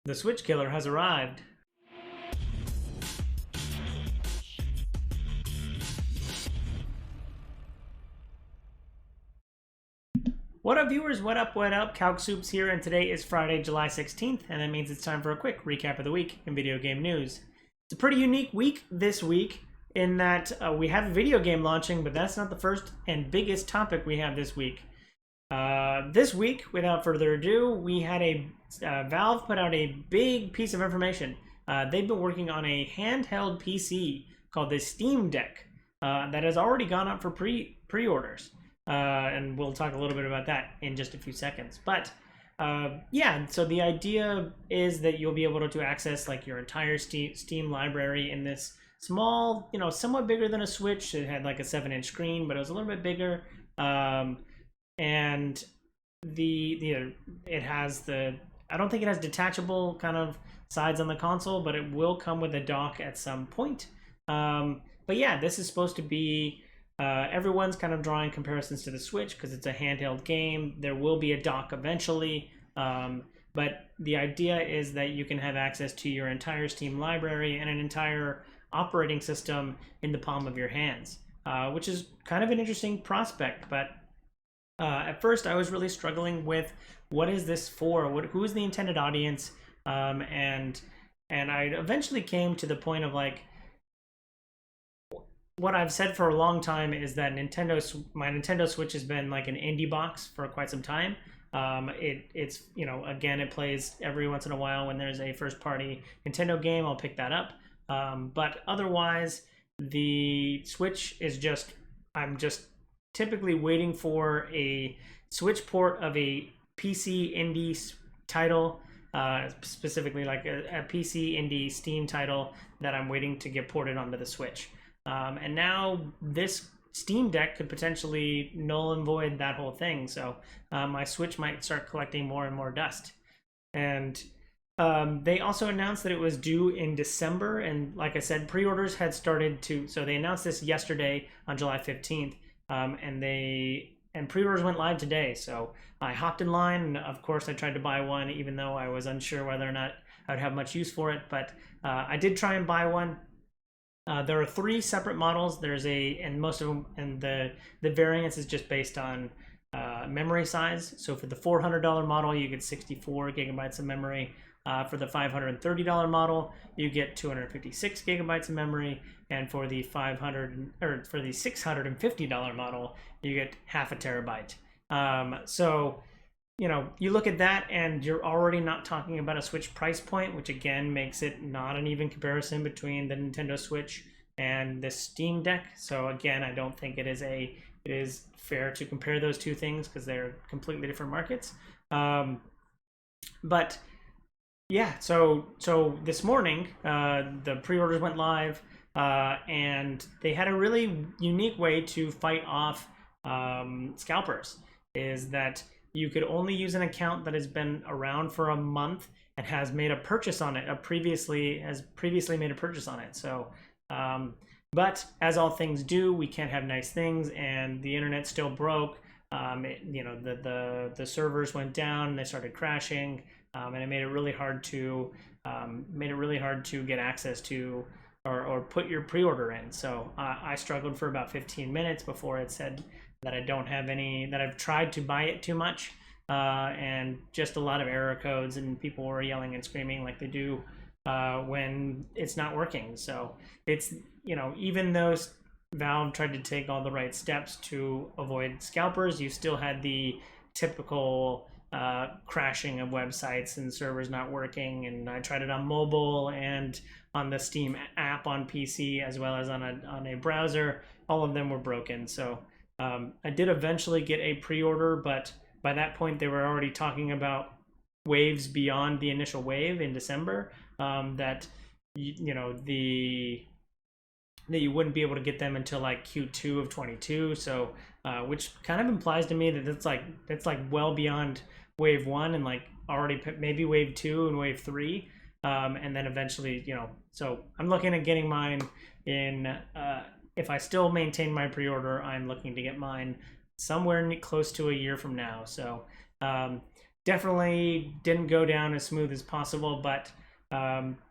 The Switch Killer has arrived. What up, viewers? What up, what up? Calc Soups here, and today is Friday, July 16th, and that means it's time for a quick recap of the week in video game news. It's a pretty unique week this week in that we have a video game launching, but that's not the first and biggest topic we have this week. This week, without further ado, we had Valve put out a big piece of information. They've been working on a handheld PC called the Steam Deck that has already gone up for pre-orders. And we'll talk a little bit about that in just a few seconds. But yeah, so the idea is that you'll be able to access like your entire Steam library in this small, somewhat bigger than a Switch. It had like a 7-inch screen, but it was a little bit bigger. And it has I don't think it has detachable kind of sides on the console, but it will come with a dock at some point. But yeah, this is supposed to be everyone's kind of drawing comparisons to the Switch because it's a handheld game. There will be a dock eventually, but the idea is that you can have access to your entire Steam library and an entire operating system in the palm of your hands, which is kind of an interesting prospect. But at first, I was really struggling with what is this for? Who is the intended audience? And I eventually came to the point of like, what I've said for a long time is that my Nintendo Switch has been like an indie box for quite some time. It's again, it plays every once in a while when there's a first party Nintendo game, I'll pick that up. But otherwise, the Switch is I'm just typically waiting for a Switch port of a PC indie title, specifically like a PC indie Steam title that I'm waiting to get ported onto the Switch. And now this Steam Deck could potentially null and void that whole thing. So my Switch might start collecting more and more dust. And they also announced that it was due in December. And like I said, pre-orders had started so they announced this yesterday on July 15th. And pre-orders went live today. So I hopped in line, and of course I tried to buy one, even though I was unsure whether or not I would have much use for it. But I did try and buy one. There are 3 separate models. And most of them, and the variance is just based on memory size. So for the $400 model, you get 64 gigabytes of memory. For the $530 model, you get 256 gigabytes of memory, and for the $650 model, you get half a terabyte. So you look at that and you're already not talking about a Switch price point, which again makes it not an even comparison between the Nintendo Switch and the Steam Deck. So again, I don't think it is fair to compare those two things because they're completely different markets. But yeah, so this morning, the pre-orders went live, and they had a really unique way to fight off scalpers. Is that you could only use an account that has been around for a month and has made a purchase on it, previously made a purchase on it. So, but as all things do, we can't have nice things, and the internet still broke. The servers went down, and they started crashing, and it made it really hard to get access to or put your pre-order in. So I struggled for about 15 minutes before it said that I don't have any, that I've tried to buy it too much, and just a lot of error codes, and people were yelling and screaming like they do when it's not working. So it's, even though Valve tried to take all the right steps to avoid scalpers, you still had the typical crashing of websites and servers not working. And I tried it on mobile and on the Steam app on PC, as well as on a browser. All of them were broken. So I did eventually get a pre-order, but by that point they were already talking about waves beyond the initial wave in December, that that you wouldn't be able to get them until like Q2 of 22. So which kind of implies to me that it's like well beyond wave 1 and like already maybe wave 2 and wave 3, and then eventually, so I'm looking at getting mine in, if I still maintain my pre-order, I'm looking to get mine somewhere close to a year from now. So definitely didn't go down as smooth as possible, but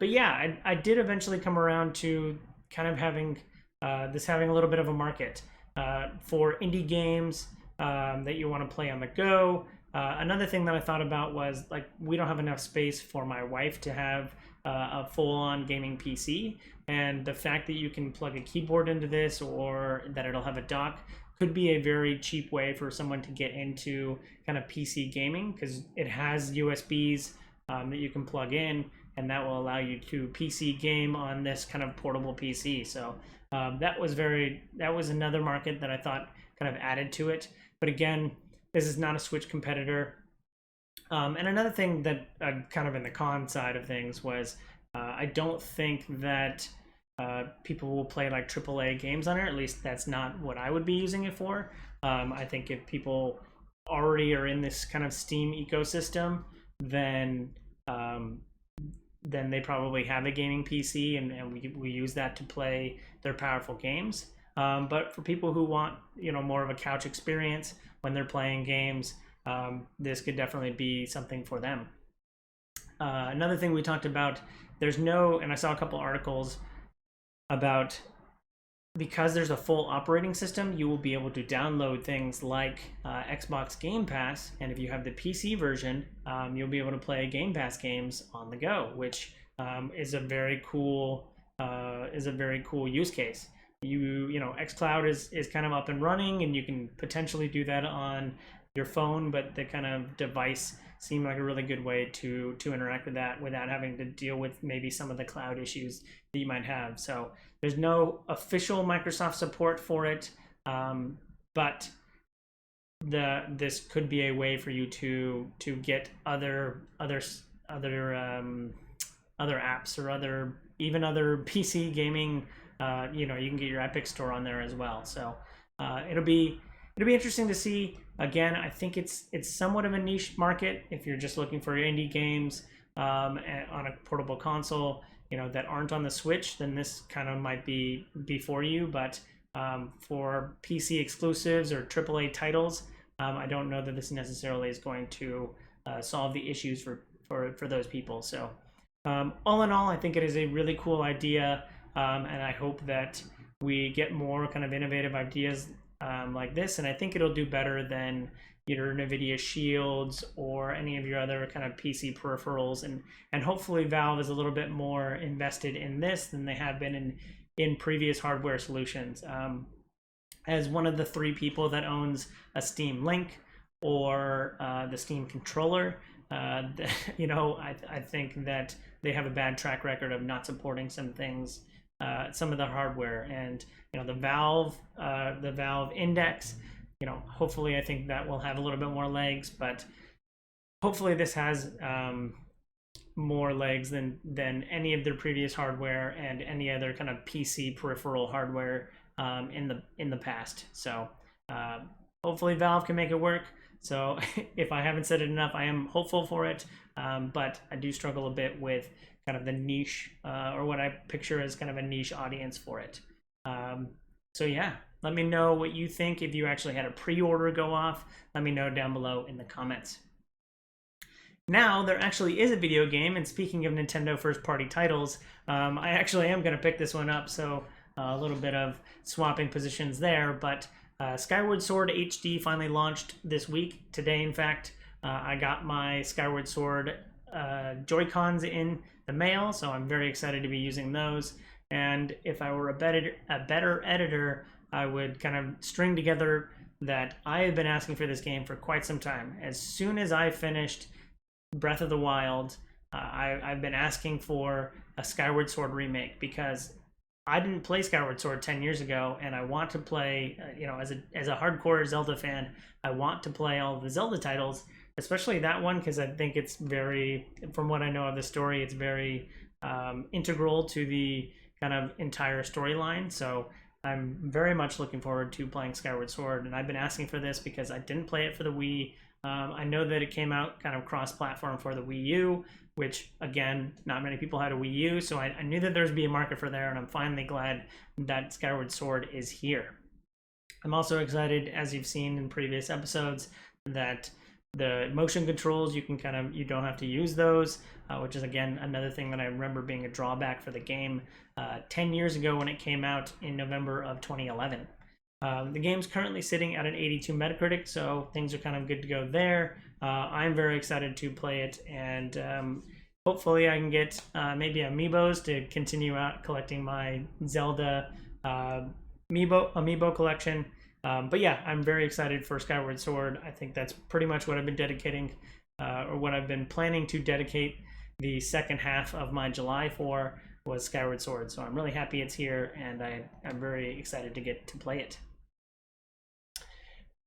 yeah, I did eventually come around to kind of having having a little bit of a market for indie games that you want to play on the go. Another thing that I thought about was, like, we don't have enough space for my wife to have a full-on gaming PC, and the fact that you can plug a keyboard into this, or that it'll have a dock, could be a very cheap way for someone to get into kind of PC gaming, because it has USBs that you can plug in, and that will allow you to PC game on this kind of portable PC. So that was another market that I thought kind of added to it. But again, this is not a Switch competitor. And another thing that kind of in the con side of things was I don't think that people will play like AAA games on it. At least that's not what I would be using it for. I think if people already are in this kind of Steam ecosystem, then they probably have a gaming PC, and we use that to play their powerful games. But for people who want, more of a couch experience when they're playing games, this could definitely be something for them. Another thing we talked about, and I saw a couple articles about, because there's a full operating system, you will be able to download things like Xbox Game Pass, and if you have the PC version, you'll be able to play Game Pass games on the go, which is a very cool use case. xCloud is kind of up and running, and you can potentially do that on your phone, but the kind of device seemed like a really good way to interact with that without having to deal with maybe some of the cloud issues that you might have. So there's no official Microsoft support for it, but this could be a way for you to get other apps, or other PC gaming. You can get your Epic Store on there as well. So it'll be interesting to see. Again, I think it's somewhat of a niche market if you're just looking for indie games on a portable console, that aren't on the Switch. Then this kind of might be for you. But for PC exclusives or AAA titles, I don't know that this necessarily is going to solve the issues for those people. So all in all, I think it is a really cool idea, and I hope that we get more kind of innovative ideas like this, and I think it'll do better than your NVIDIA Shields or any of your other kind of PC peripherals, and hopefully Valve is a little bit more invested in this than they have been in previous hardware solutions. As one of the 3 people that owns a Steam Link or the Steam controller, I think that they have a bad track record of not supporting some things, some of the hardware, and the Valve Index. Hopefully, I think that will have a little bit more legs, but hopefully this has more legs than any of their previous hardware and any other kind of PC peripheral hardware in the past. So hopefully Valve can make it work. So if I haven't said it enough, I am hopeful for it, but I do struggle a bit with kind of the niche, or what I picture as kind of a niche audience for it. So yeah, let me know what you think. If you actually had a pre-order go off, let me know down below in the comments. Now, there actually is a video game, and speaking of Nintendo first-party titles, I actually am going to pick this one up, so a little bit of swapping positions there, but Skyward Sword HD finally launched this week. Today, in fact, I got my Skyward Sword Joy-Cons in the mail, so I'm very excited to be using those. And if I were a better editor, I would kind of string together that I have been asking for this game for quite some time. As soon as I finished Breath of the Wild, I've been asking for a Skyward Sword remake, because I didn't play Skyward Sword 10 years ago, and I want to play, as a hardcore Zelda fan, I want to play all of the Zelda titles, especially that one, because I think it's very, from what I know of the story, it's very integral to the kind of entire storyline. So I'm very much looking forward to playing Skyward Sword, and I've been asking for this because I didn't play it for the Wii. I know that it came out kind of cross-platform for the Wii U, which, again, not many people had a Wii U, so I knew that there'd be a market for there, and I'm finally glad that Skyward Sword is here. I'm also excited, as you've seen in previous episodes, that The motion controls, you don't have to use those, which is again another thing that I remember being a drawback for the game 10 years ago when it came out in November of 2011. The game's currently sitting at an 82 Metacritic, so things are kind of good to go there. I'm very excited to play it, and hopefully I can get maybe amiibos to continue out collecting my Zelda amiibo collection. But yeah, I'm very excited for Skyward Sword. I think that's pretty much what I've been dedicating, or what I've been planning to dedicate the second half of my July for, was Skyward Sword. So I'm really happy it's here, and I'm very excited to get to play it.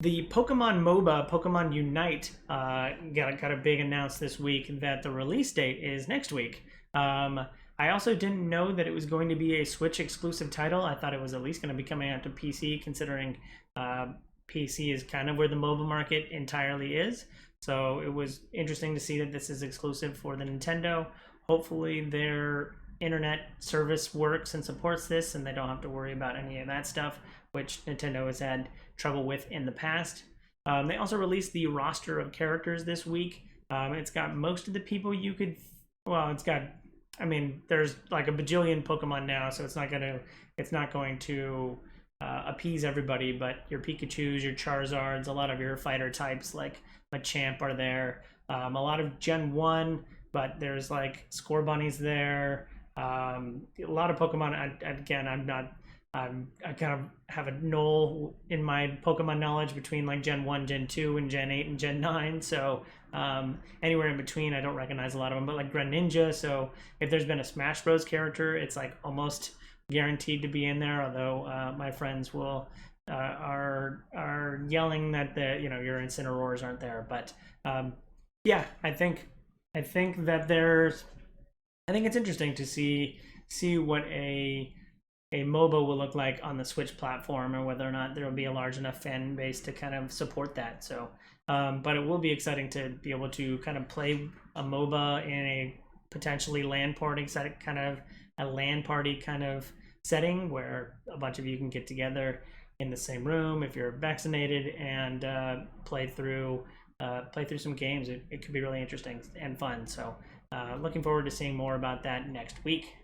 The Pokemon MOBA, Pokemon Unite, got a big announce this week that the release date is next week. I also didn't know that it was going to be a Switch exclusive title. I thought it was at least going to be coming out to PC, considering PC is kind of where the mobile market entirely is. So it was interesting to see that this is exclusive for the Nintendo. Hopefully their internet service works and supports this, and they don't have to worry about any of that stuff, which Nintendo has had trouble with in the past. They also released the roster of characters this week. It's got most of the people you could, well, it's got, I mean, there's like a bajillion Pokemon now, so it's not going to appease everybody, but your Pikachus, your Charizards, a lot of your fighter types like Machamp are there. A lot of Gen 1, but there's like Score Bunnies there. A lot of Pokemon. I kind of have a null in my Pokemon knowledge between like Gen 1, Gen 2, and Gen 8 and Gen 9. So anywhere in between, I don't recognize a lot of them. But like Greninja, so if there's been a Smash Bros. Character, it's like almost guaranteed to be in there. Although my friends will are yelling that your Incineroars aren't there. But yeah, I think that I think it's interesting to see what a MOBA will look like on the Switch platform, or whether or not there will be a large enough fan base to kind of support that. So, but it will be exciting to be able to kind of play a MOBA in a potentially LAN party kind of setting, where a bunch of you can get together in the same room if you're vaccinated and play through some games. It could be really interesting and fun. So, looking forward to seeing more about that next week.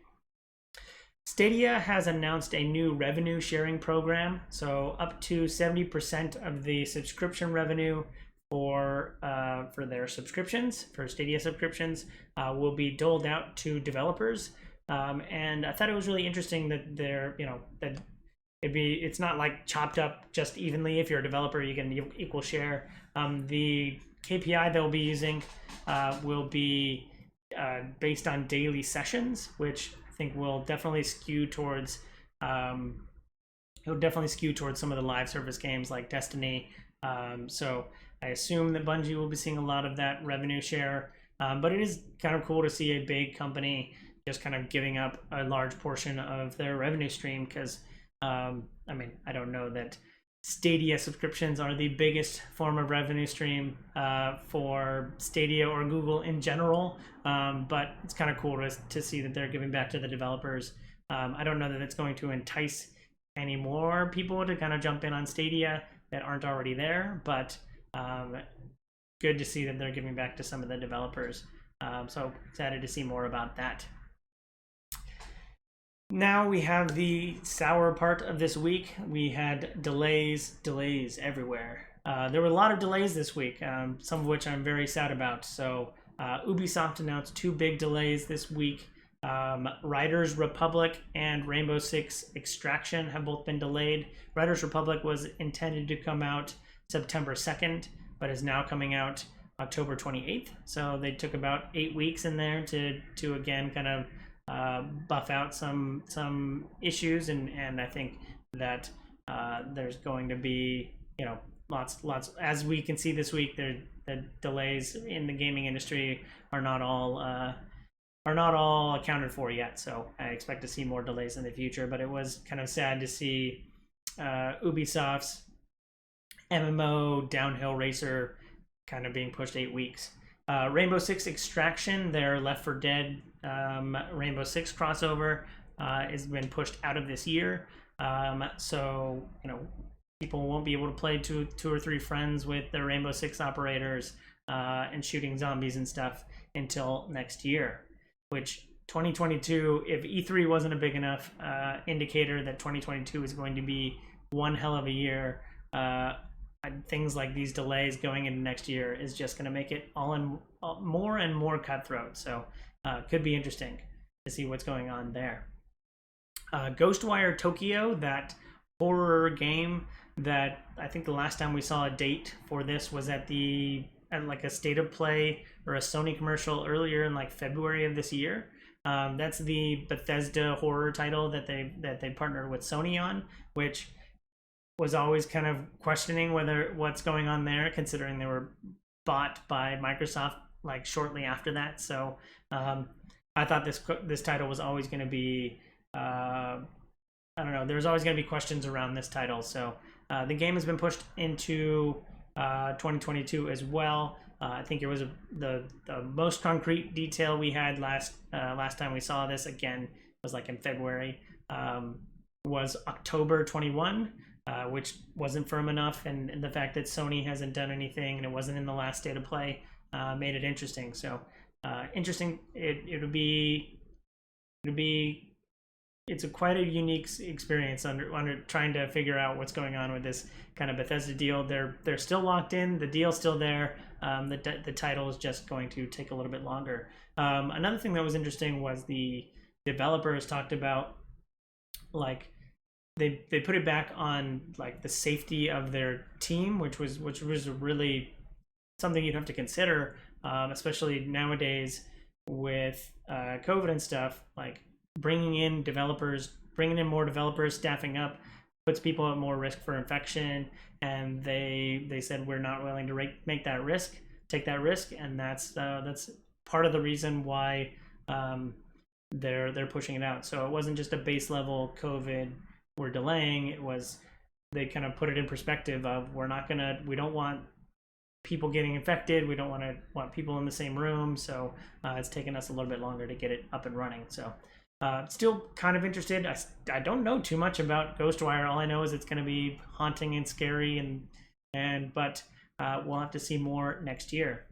Stadia has announced a new revenue sharing program, so up to 70% of the subscription revenue for their subscriptions, for Stadia subscriptions, will be doled out to developers. And I thought it was really interesting that it's not like chopped up just evenly. If you're a developer, you get an equal share. The KPI they'll be using will be based on daily sessions, which I think will definitely skew towards some of the live service games like Destiny. So I assume that Bungie will be seeing a lot of that revenue share. But it is kind of cool to see a big company just kind of giving up a large portion of their revenue stream, because I mean, I don't know that Stadia subscriptions are the biggest form of revenue stream for Stadia or Google in general, but it's kind of cool to see that they're giving back to the developers. I don't know that it's going to entice any more people to kind of jump in on Stadia that aren't already there, but good to see that they're giving back to some of the developers. So excited to see more about that. Now we have the sour part of this week. We had delays everywhere. There were a lot of delays this week, some of which I'm very sad about. So Ubisoft announced 2 big delays this week. Riders Republic and Rainbow Six Extraction have both been delayed. Riders Republic was intended to come out September 2nd, but is now coming out October 28th. So they took about 8 weeks in there to again kind of buff out some issues, and I think that there's going to be lots as we can see this week. The delays in the gaming industry are not all accounted for yet, so I expect to see more delays in the future. But it was kind of sad to see Ubisoft's MMO downhill racer kind of being pushed 8 weeks. Rainbow Six Extraction, their Left 4 Dead Rainbow Six crossover, has been pushed out of this year. So people won't be able to play two or three friends with their Rainbow Six operators and shooting zombies and stuff until next year, which 2022, if E3 wasn't a big enough indicator that 2022 is going to be one hell of a year, things like these delays going into next year is just going to make it more and more cutthroat. So could be interesting to see what's going on there. Ghostwire Tokyo, that horror game that I think the last time we saw a date for this was at like a state of play or a Sony commercial earlier in like February of this year. That's the Bethesda horror title that they partnered with Sony on, which was always kind of questioning what's going on there, considering they were bought by Microsoft like shortly after that. So I thought this title was always going to be I don't know. There's always going to be questions around this title. So the game has been pushed into 2022 as well. I think it was the most concrete detail we had last time we saw this. Again, was like in February. Was October 21. Which wasn't firm enough, and the fact that Sony hasn't done anything and it wasn't in the last state of play made it interesting. So interesting. It's quite a unique experience under trying to figure out what's going on with this kind of Bethesda deal. They're still locked in. The deal's still there. The title is just going to take a little bit longer. Another thing that was interesting was the developers talked about like. They put it back on like the safety of their team, which was really something you'd have to consider, especially nowadays with COVID and stuff. Like bringing in more developers, staffing up, puts people at more risk for infection. And they said we're not willing to take that risk, and that's part of the reason why they're pushing it out. So it wasn't just a base level COVID. We're delaying. It was they kind of put it in perspective of we don't want people getting infected. We don't want people in the same room. So it's taken us a little bit longer to get it up and running. So still kind of interested. I don't know too much about Ghostwire. All I know is it's going to be haunting and scary, but we'll have to see more next year.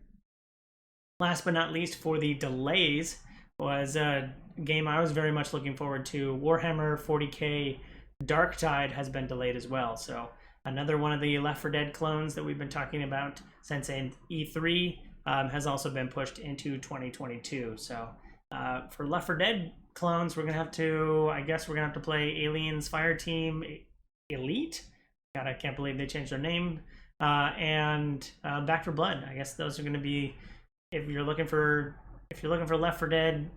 Last but not least, for the delays was a game I was very much looking forward to. Warhammer 40k Darktide has been delayed as well. So another one of the Left 4 Dead clones that we've been talking about since E3 has also been pushed into 2022. So for Left 4 Dead clones, we're gonna have to play Aliens Fireteam Elite. God, I can't believe they changed their name. And Back 4 Blood. I guess those are gonna be if you're looking for Left 4 Dead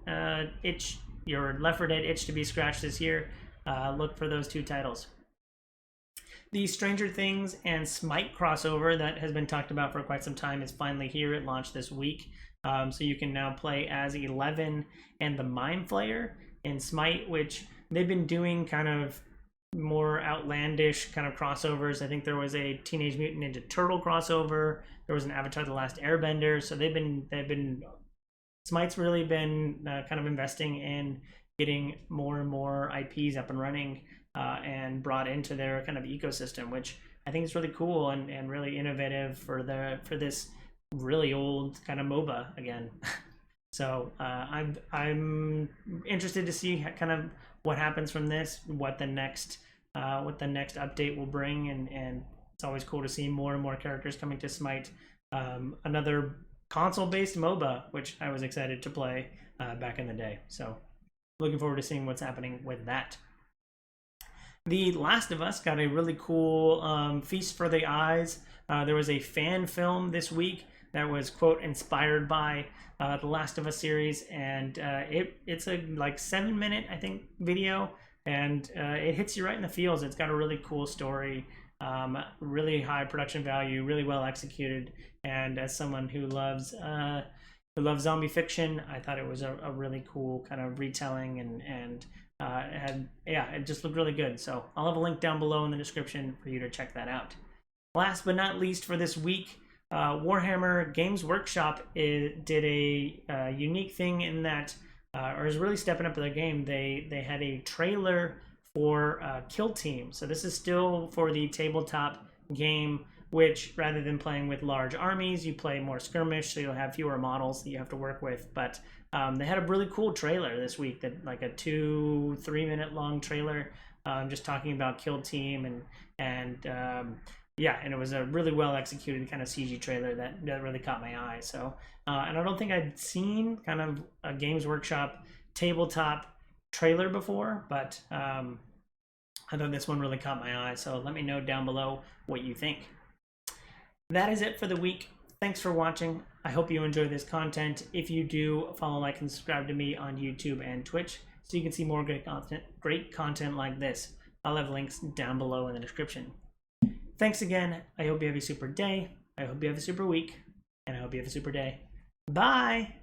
your Left 4 Dead itch to be scratched this year. Look for those two titles. The Stranger Things and Smite crossover that has been talked about for quite some time is finally here. It launched this week. So you can now play as 11 and the Mind Flayer in Smite, which they've been doing kind of more outlandish kind of crossovers. I think there was a Teenage Mutant Ninja Turtle crossover. There was an Avatar The Last Airbender. So Smite's really been kind of investing in getting more and more IPs up and running and brought into their kind of ecosystem, which I think is really cool and really innovative for this really old kind of MOBA again. So I'm interested to see kind of what happens from this, what the next update will bring, and it's always cool to see more and more characters coming to Smite. Another console-based MOBA, which I was excited to play back in the day. So looking forward to seeing what's happening with that. The Last of Us got a really cool feast for the eyes. There was a fan film this week that was, quote, inspired by the Last of Us series, and it's a like 7-minute, I think, video, and it hits you right in the feels. It's got a really cool story, really high production value, really well executed, and as someone who loves zombie fiction, I thought it was a really cool kind of retelling, and it just looked really good. So I'll have a link down below in the description for you to check that out. Last but not least for this week, Warhammer Games Workshop did a unique thing in that, or is really stepping up their game. They had a trailer for Kill Team. So this is still for the tabletop game, which rather than playing with large armies, you play more skirmish, so you'll have fewer models that you have to work with. But they had a really cool trailer this week, that like a 2-3 minute long trailer, just talking about Kill Team, and yeah, and it was a really well executed kind of CG trailer that really caught my eye. So and I don't think I'd seen kind of a Games Workshop tabletop trailer before, but I thought this one really caught my eye. So let me know down below what you think. That is it for the week. Thanks for watching. I hope you enjoy this content. If you do, follow, like, and subscribe to me on YouTube and Twitch so you can see more great content like this. I'll have links down below in the description. Thanks again. I hope you have a super day. I hope you have a super week. And I hope you have a super day. Bye!